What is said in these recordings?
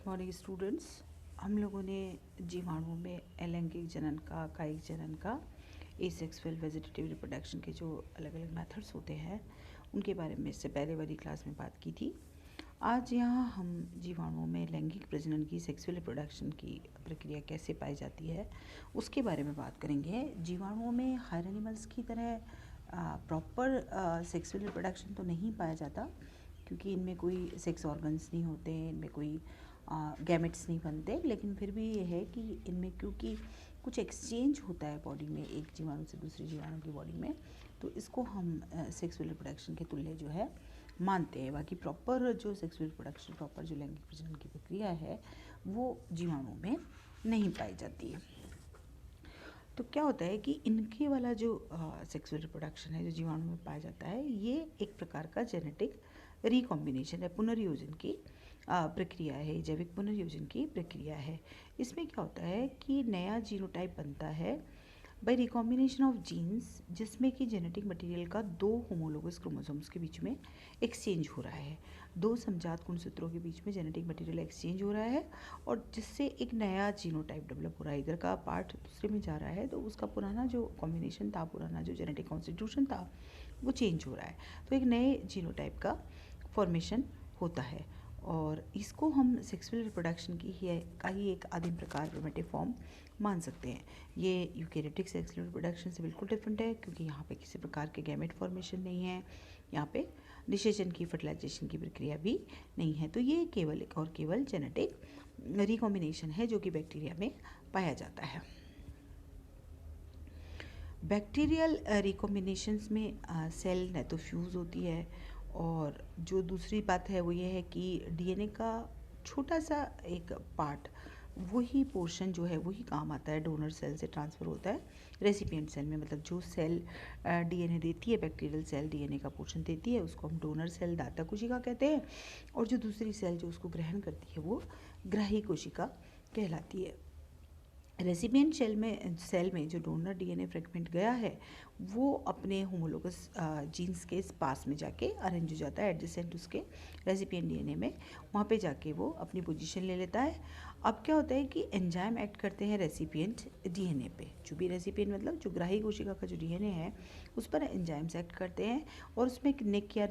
Morning students. हम लोगों ने जीवाणुओं में अलैंगिक जनन का, कायिक जनन का, एसेक्सुअल वेजिटेटिव रिप्रोडक्शन के जो अलग अलग मेथड्स होते हैं उनके बारे में इससे पहले वाली क्लास में बात की थी। आज यहाँ हम जीवाणुओं में लैंगिक प्रजनन की, सेक्सुअल रिप्रोडक्शन की प्रक्रिया कैसे पाई जाती है उसके बारे में बात करेंगे। जीवाणुओं में हायर एनिमल्स की तरह प्रॉपर सेक्सुअल रिप्रोडक्शन तो नहीं पाया जाता, क्योंकि इनमें कोई सेक्स ऑर्गन्स नहीं होते, इनमें कोई गैमेट्स नहीं बनते। लेकिन फिर भी ये है कि इनमें क्योंकि कुछ एक्सचेंज होता है बॉडी में, एक जीवाणु से दूसरे जीवाणु की बॉडी में, तो इसको हम सेक्सुअल रिप्रोडक्शन के तुल्य जो है मानते हैं। बाकी प्रॉपर जो सेक्सुअल रिप्रोडक्शन, प्रॉपर जो लैंगिक प्रजनन की प्रक्रिया है वो जीवाणुओं में नहीं पाई जाती है। तो क्या होता है कि इनके वाला जो सेक्सुअल रिप्रोडक्शन है जो जीवाणु में पाया जाता है, ये एक प्रकार का जेनेटिक रिकॉम्बिनेशन है, पुनर्योजन की प्रक्रिया है, जैविक पुनर्योजन की प्रक्रिया है। इसमें क्या होता है कि नया जीनोटाइप बनता है बाय रिकॉम्बिनेशन ऑफ जीन्स, जिसमें कि जेनेटिक मटेरियल का दो होमोलोगस क्रोमोसोम्स के बीच में एक्सचेंज हो रहा है। दो समजात गुणसूत्रों के बीच में जेनेटिक मटेरियल एक्सचेंज हो रहा है और जिससे एक नया जीनोटाइप डेवलप हो रहा है। इधर का पार्ट दूसरे में जा रहा है तो उसका पुराना जो कॉम्बिनेशन था, पुराना जो जेनेटिक कॉन्स्टिट्यूशन था, वो चेंज हो रहा है। तो एक नए जीनोटाइप का फॉर्मेशन होता है और इसको हम सेक्सुअल रिप्रोडक्शन की ही एक आदिम प्रकार, प्रिमिटिव फॉर्म मान सकते हैं। ये यूकेरियोटिक सेक्सुअल रिप्रोडक्शन से बिल्कुल डिफरेंट है, क्योंकि यहाँ पे किसी प्रकार के गैमेट फॉर्मेशन नहीं है, यहाँ पे निषेचन की, फर्टिलाइजेशन की प्रक्रिया भी नहीं है। तो ये केवल एक और केवल जेनेटिक रिकॉम्बिनेशन है जो कि बैक्टीरिया में पाया जाता है। बैक्टीरियल रिकॉम्बिनेशंस में सेल न तो फ्यूज़ होती है, और जो दूसरी बात है वो ये है कि डीएनए का छोटा सा एक पार्ट, वही पोर्शन जो है वही काम आता है, डोनर सेल से ट्रांसफ़र होता है रेसिपिएंट सेल में। मतलब जो सेल डीएनए देती है, बैक्टीरियल सेल डीएनए का पोर्शन देती है, उसको हम डोनर सेल, दाता कोशिका कहते हैं, और जो दूसरी सेल जो उसको ग्रहण करती है वो ग्राही कोशिका कहलाती है। रेसिपिएंट सेल में जो डोनर डीएनए फ्रेगमेंट गया है वो अपने होमोलोगस जीन्स के पास में जाके अरेंज हो जाता है, एडजेसेंट उसके रेसिपिएंट डीएनए में, वहाँ पे जाके वो अपनी पोजीशन ले लेता है। अब क्या होता है कि एंजाइम एक्ट करते हैं रेसिपिएंट डीएनए पे, जो भी रेसिपिएंट मतलब जो ग्राही कोशिका का जो डीएनए है उस पर एंजाइम्स एक्ट करते हैं और उसमें एक निक या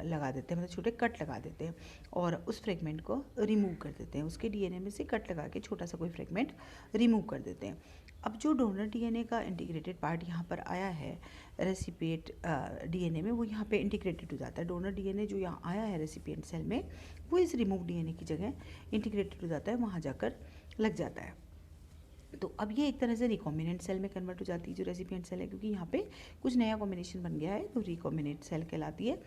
लगा देते हैं, मतलब छोटे कट लगा देते हैं और उस फ्रेगमेंट को रिमूव कर देते हैं। उसके डीएनए में से कट लगा के छोटा सा कोई फ्रेगमेंट रिमूव कर देते हैं। अब जो डोनर डीएनए का इंटीग्रेटेड पार्ट यहाँ पर आया है रेसिपिएंट डीएनए में, वो यहाँ पे इंटीग्रेटेड हो जाता है। डोनर डीएनए जो यहाँ आया है रेसिपिएंट सेल में, वो इस रिमूव डीएनए की जगह इंटीग्रेटेड हो जाता है, वहाँ जाकर लग जाता है। तो अब ये एक तरह से रिकॉम्बिनेंट सेल में कन्वर्ट हो जाती है जो रेसिपिएंट सेल है, क्योंकि यहाँ पे कुछ नया कॉम्बिनेशन बन गया है, तो रिकॉम्बिनेंट सेल कहलाती है।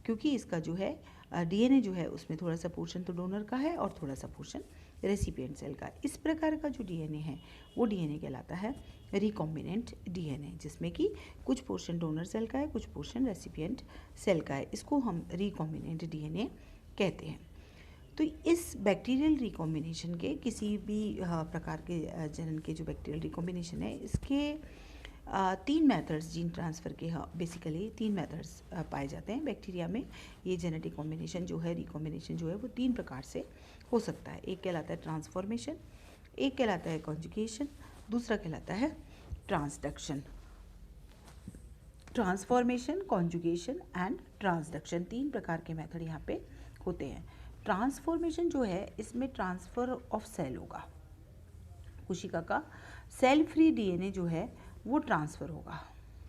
क्योंकि इसका जो है डीएनए जो है उसमें थोड़ा सा पोर्शन तो डोनर का है और थोड़ा सा पोर्शन रेसिपिएंट सेल का। इस प्रकार का जो डीएनए है वो डीएनए कहलाता है रिकॉम्बिनेंट डीएनए, जिसमें कि कुछ पोर्शन डोनर सेल का है, कुछ पोर्शन रेसिपिएंट सेल का है। इसको हम रिकॉम्बिनेंट डीएनए कहते हैं। तो इस बैक्टीरियल रिकॉम्बिनेशन के, किसी भी प्रकार के जनन के जो बैक्टीरियल रिकॉम्बिनेशन है, इसके तीन मेथड्स जीन ट्रांसफ़र के, बेसिकली तीन मेथड्स पाए जाते हैं बैक्टीरिया में। ये जेनेटिक कॉम्बिनेशन जो है, रिकॉम्बिनेशन जो है, वो तीन प्रकार से हो सकता है। एक कहलाता है ट्रांसफॉर्मेशन, एक कहलाता है कॉन्जुगेशन, दूसरा कहलाता है transduction. Transformation, conjugation and transduction, तीन प्रकार के मेथड यहाँ पे होते हैं। ट्रांसफॉर्मेशन जो है, इसमें ट्रांसफ़र ऑफ सेल होगा, कोशिका का सेल फ्री डीएनए जो है वो ट्रांसफ़र होगा।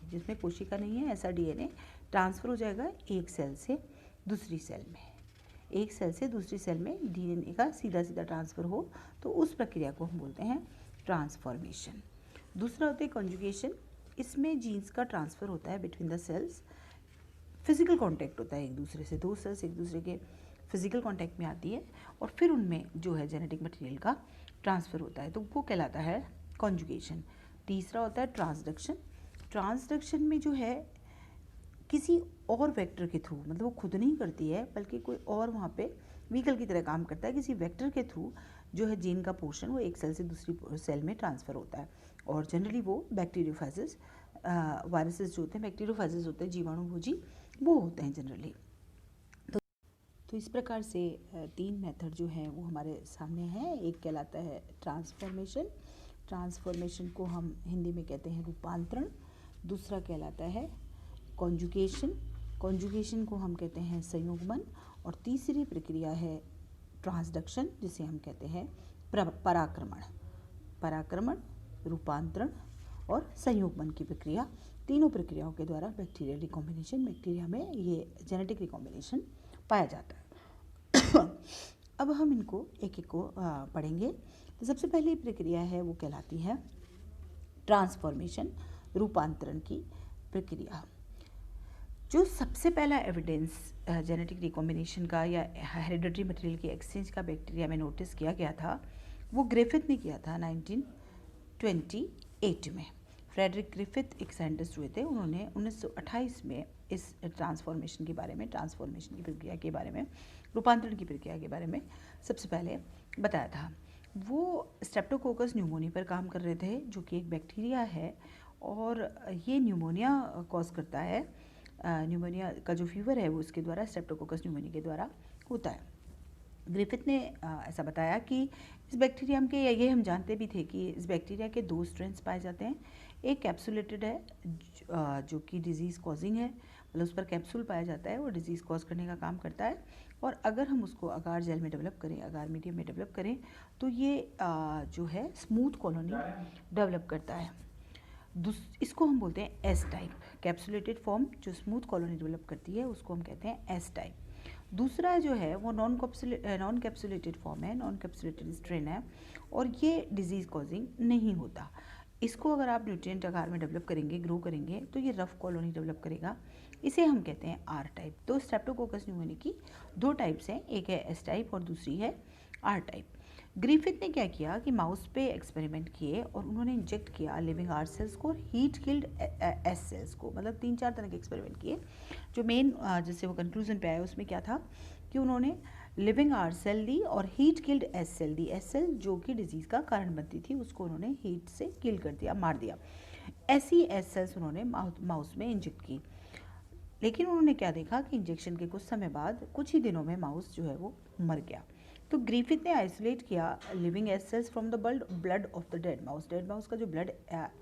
जिसमें कोशिका नहीं है ऐसा डीएनए ट्रांसफ़र हो जाएगा एक सेल से दूसरी सेल में। एक सेल से दूसरी सेल में डीएनए का सीधा सीधा ट्रांसफ़र हो तो उस प्रक्रिया को हम बोलते हैं ट्रांसफॉर्मेशन। दूसरा होता है कॉन्जुगेशन। इसमें जीन्स का ट्रांसफ़र होता है between the cells, physical contact होता है एक दूसरे से, दो सेल्स एक दूसरे के फिजिकल कांटेक्ट में आती है और फिर उनमें जो है जेनेटिक मटेरियल का ट्रांसफ़र होता है, तो वो कहलाता है कॉन्जुगेशन। तीसरा होता है ट्रांसडक्शन। ट्रांसडक्शन में जो है किसी और वेक्टर के थ्रू, मतलब वो खुद नहीं करती है बल्कि कोई और वहाँ पे व्हीकल की तरह काम करता है, किसी वेक्टर के थ्रू जो है जीन का पोर्शन वो एक सेल से दूसरी सेल में ट्रांसफ़र होता है। और जनरली वो बैक्टीरियोफेजेस, वायरसेस जो होते हैं बैक्टीरियोफेजेस होते हैं, जीवाणुभोजी वो होते हैं जनरली। तो इस प्रकार से तीन मेथड जो हैं वो हमारे सामने हैं। एक कहलाता है ट्रांसफॉर्मेशन, ट्रांसफॉर्मेशन को हम हिंदी में कहते हैं रूपांतरण। दूसरा कहलाता है कॉन्जुगेशन, कॉन्जुगेशन को हम कहते हैं संयुग्मन। और तीसरी प्रक्रिया है ट्रांसडक्शन, जिसे हम कहते हैं पराक्रमण। पराक्रमण, रूपांतरण और संयुग्मन की प्रक्रिया, तीनों प्रक्रियाओं के द्वारा बैक्टीरियल रिकॉम्बिनेशन, बैक्टीरिया में ये जेनेटिक रिकॉम्बिनेशन पाया जाता है। अब हम इनको एक एक को पढ़ेंगे। तो सबसे पहली प्रक्रिया है वो कहलाती है ट्रांसफॉर्मेशन, रूपांतरण की प्रक्रिया। जो सबसे पहला एविडेंस जेनेटिक रिकॉम्बिनेशन का या हेरिडिटरी मटेरियल की एक्सचेंज का बैक्टीरिया में नोटिस किया गया था, वो ग्रिफिथ ने किया था 1928 में। फ्रेडरिक ग्रिफिथ एक साइंटिस्ट हुए थे, उन्होंने 1928 में इस ट्रांसफॉर्मेशन के बारे में, ट्रांसफॉर्मेशन की प्रक्रिया के बारे में, रूपांतरण की प्रक्रिया के बारे में सबसे पहले बताया था। वो स्ट्रेप्टोकोकस न्यूमोनिया पर काम कर रहे थे, जो कि एक बैक्टीरिया है और ये न्यूमोनिया कॉज करता है। न्यूमोनिया का जो फीवर है वो उसके द्वारा, स्ट्रेप्टोकोकस न्यूमोनिया के द्वारा होता है। ग्रिफिथ ने ऐसा बताया कि इस बैक्टीरिया के, ये हम जानते भी थे कि इस बैक्टीरिया के दो स्ट्रेन्स पाए जाते हैं। एक कैप्सुलेटेड है जो कि डिजीज़ कॉजिंग है, मतलब उस पर कैप्सूल पाया जाता है, वो डिजीज़ कॉज करने का काम करता है। और अगर हम उसको अगार जेल में डेवलप करें, अगार मीडियम में डेवलप करें, तो ये जो है स्मूथ कॉलोनी डेवलप करता है। इसको हम बोलते हैं एस टाइप। कैप्सुलेटेड फॉर्म जो स्मूथ कॉलोनी डेवलप करती है उसको हम कहते हैं एस टाइप। दूसरा जो है वो नॉन कैप्सुलेटेड फॉर्म है, नॉन कैप्सुलेटेड स्ट्रेन है और ये डिजीज़ कॉजिंग नहीं होता। इसको अगर आप न्यूट्रिएंट आकार में डेवलप करेंगे, ग्रो करेंगे, तो ये रफ कॉलोनी डेवलप करेगा। इसे हम कहते हैं आर टाइप। तो स्ट्रेप्टोकोकस न्यूमोनिया की दो टाइप्स हैं, एक है एस टाइप और दूसरी है आर टाइप। ग्रिफिथ ने क्या किया कि माउस पे एक्सपेरिमेंट किए और उन्होंने इंजेक्ट किया लिविंग आर सेल्स को और हीट किल्ड एस सेल्स को, मतलब 3-4 तरह के एक्सपेरिमेंट किए। जो मेन जिससे वो कंक्लूजन पे आया उसमें क्या था कि उन्होंने लिविंग आर सेल दी और हीट किल्ड एस सेल दी। एस सेल जो कि डिजीज़ का कारण बनती थी, उसको उन्होंने हीट से किल कर दिया, मार दिया। ऐसी एस सेल्स उन्होंने माउस में इंजेक्ट की। लेकिन उन्होंने क्या देखा कि इंजेक्शन के कुछ समय बाद, कुछ ही दिनों में माउस जो है वो मर गया। तो ग्रिफिथ ने आइसोलेट किया living S cells from the blood of the dead mouse. Dead mouse का जो ब्लड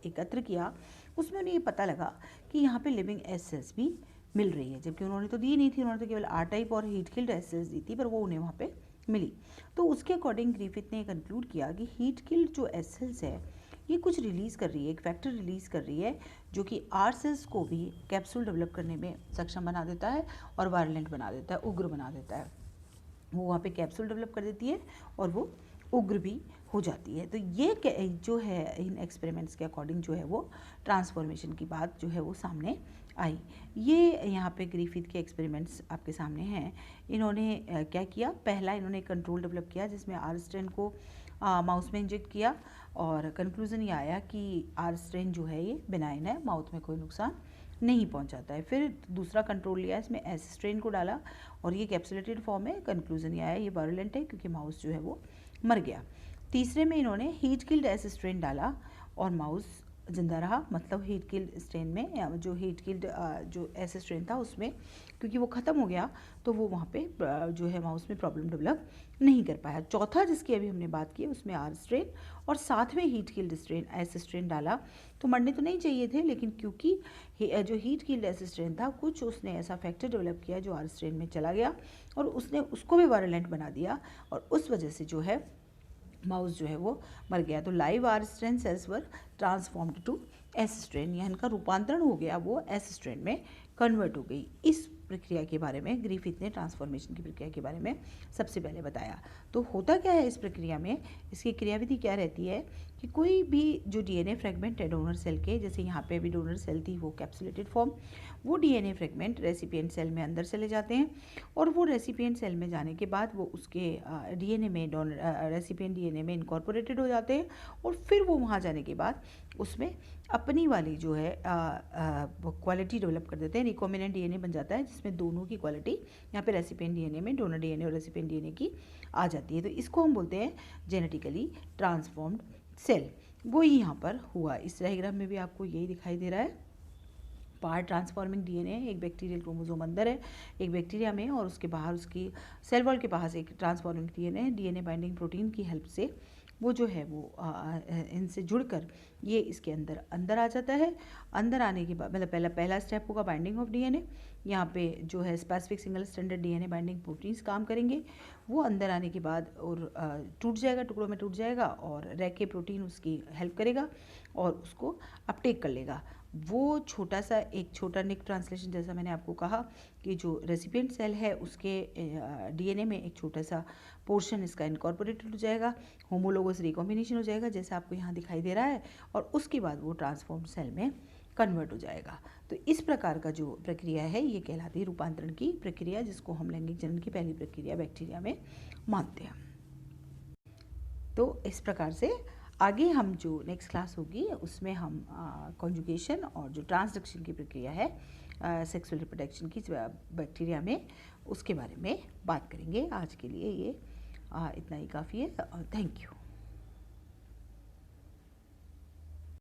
एकत्र किया, उसमें उन्हें ये पता लगा कि यहाँ पे लिविंग एस सेल्स भी मिल रही है, जबकि उन्होंने तो दी नहीं थी, उन्होंने तो केवल आर टाइप और हीट किल्ड एस सेल्स दी थी, पर वो उन्हें वहाँ पे मिली। तो उसके अकॉर्डिंग ग्रिफिथ ने कंक्लूड किया कि हीट किल्ड जो एस सेल्स है ये कुछ रिलीज़ कर रही है, एक फैक्टर रिलीज़ कर रही है जो कि आर सेल्स को भी कैप्सूल डेवलप करने में सक्षम बना देता है और वायलेंट बना देता है, उग्र बना देता है। वो वहाँ पे कैप्सूल डेवलप कर देती है और वो उग्र भी हो जाती है। तो ये जो है इन एक्सपेरिमेंट्स के अकॉर्डिंग जो है वो ट्रांसफॉर्मेशन की बात जो है वो सामने आई। ये यहाँ पे ग्रिफिथ के एक्सपेरिमेंट्स आपके सामने हैं। इन्होंने क्या किया, पहला इन्होंने कंट्रोल डेवलप किया जिसमें आर स्ट्रेन को माउस में इंजेक्ट किया और कंक्लूजन ये आया कि आर स्ट्रेन जो है ये बिनाइन है, माउथ में कोई नुकसान नहीं पहुंचाता है। फिर दूसरा कंट्रोल लिया, इसमें एस स्ट्रेन को डाला और ये कैप्सुलेटेड फॉर्म है। कंक्लूजन ये आया ये वायलेंट है क्योंकि माउस जो है वो मर गया। तीसरे में इन्होंने हीट किल्ड एस स्ट्रेन डाला और माउस जिंदा रहा, मतलब हीट किल्ड स्ट्रेन में जो हीट किल्ड जो एस स्ट्रेन था उसमें क्योंकि वो ख़त्म हो गया तो वो वहाँ पे जो है माउस में प्रॉब्लम डेवलप नहीं कर पाया। चौथा जिसकी अभी हमने बात की उसमें आर स्ट्रेन और साथ में heat killed strain S strain डाला। तो मरने तो नहीं चाहिए थे, लेकिन क्योंकि जो हीट किल्ड एस स्ट्रेन था कुछ उसने ऐसा फैक्टर डेवलप किया जो आर स्ट्रेन में चला गया और उसने उसको भी वायलेंट बना दिया और उस वजह से जो है माउस जो है वो मर गया। तो live R strain cells were transformed to S strain, या इनका रूपांतरण हो गया, वो एस स्ट्रेन में कन्वर्ट हो गई। इस प्रक्रिया के बारे में ग्रिफिथ ने ट्रांसफॉर्मेशन की प्रक्रिया के बारे में सबसे पहले बताया। तो होता क्या है इस प्रक्रिया में, इसकी क्रियाविधि क्या रहती है कि कोई भी जो डीएनए फ्रेगमेंट है डोनर सेल के, जैसे यहाँ पे भी डोनर सेल थी वो कैप्सुलेटेड फॉर्म, वो डीएनए फ्रेगमेंट रेसिपिएंट सेल में अंदर चले जाते हैं और वो रेसिपिएंट सेल में जाने के बाद वो उसके डीएनए में रेसिपिएंट डीएनए में इनकॉर्पोरेटेड हो जाते हैं और फिर वो वहाँ जाने के बाद उसमें अपनी वाली जो है क्वालिटी डेवलप कर देते हैं। रिकॉम्बिनेंट डीएनए बन जाता है जिसमें दोनों की क्वालिटी यहाँ पे रेसिपिएंट डीएनए में, डोनर डीएनए और रेसिपिएंट डीएनए की आ जाती है। तो इसको हम बोलते हैं जेनेटिकली ट्रांसफॉर्म्ड सेल। वो ही यहाँ पर हुआ, इस डायग्राम में भी आपको यही दिखाई दे रहा है। पार्ट ट्रांसफॉर्मिंग डीएनए, एक बैक्टीरियल क्रोमोसोम अंदर है एक बैक्टीरिया में, और उसके बाहर उसकी सेल वॉल के पास एक ट्रांसफॉर्मिंग डीएनए है। डीएनए बाइंडिंग प्रोटीन की हेल्प से वो जो है वो इनसे जुड़कर ये इसके अंदर आ जाता है। अंदर आने के बाद मतलब पहला स्टेप होगा बाइंडिंग ऑफ डीएनए। यहाँ पे जो है specific single standard DNA binding proteins काम करेंगे। वो अंदर आने के बाद और टूट जाएगा, टुकड़ों में टूट जाएगा, और रैके प्रोटीन उसकी हेल्प करेगा और उसको अपटेक कर लेगा। वो एक छोटा निक ट्रांसलेशन, जैसा मैंने आपको कहा कि जो रेसिपिएंट सेल है उसके डीएनए में एक छोटा सा पोर्शन इसका इनकॉर्पोरेटेड हो जाएगा, होमोलोगस रिकॉम्बिनेशन हो जाएगा जैसा आपको यहाँ दिखाई दे रहा है, और उसके बाद वो ट्रांसफॉर्म सेल में कन्वर्ट हो जाएगा। तो इस प्रकार का जो प्रक्रिया है ये कहलाती है रूपांतरण की प्रक्रिया, जिसको हम लैंगिक जनन की पहली प्रक्रिया बैक्टीरिया में मानते हैं। तो इस प्रकार से आगे हम जो नेक्स्ट क्लास होगी उसमें हम कॉन्जुगेशन और जो ट्रांसडक्शन की प्रक्रिया है सेक्सुअल रिप्रोडक्शन की बैक्टीरिया में, उसके बारे में बात करेंगे। आज के लिए ये इतना ही काफ़ी है। Thank you.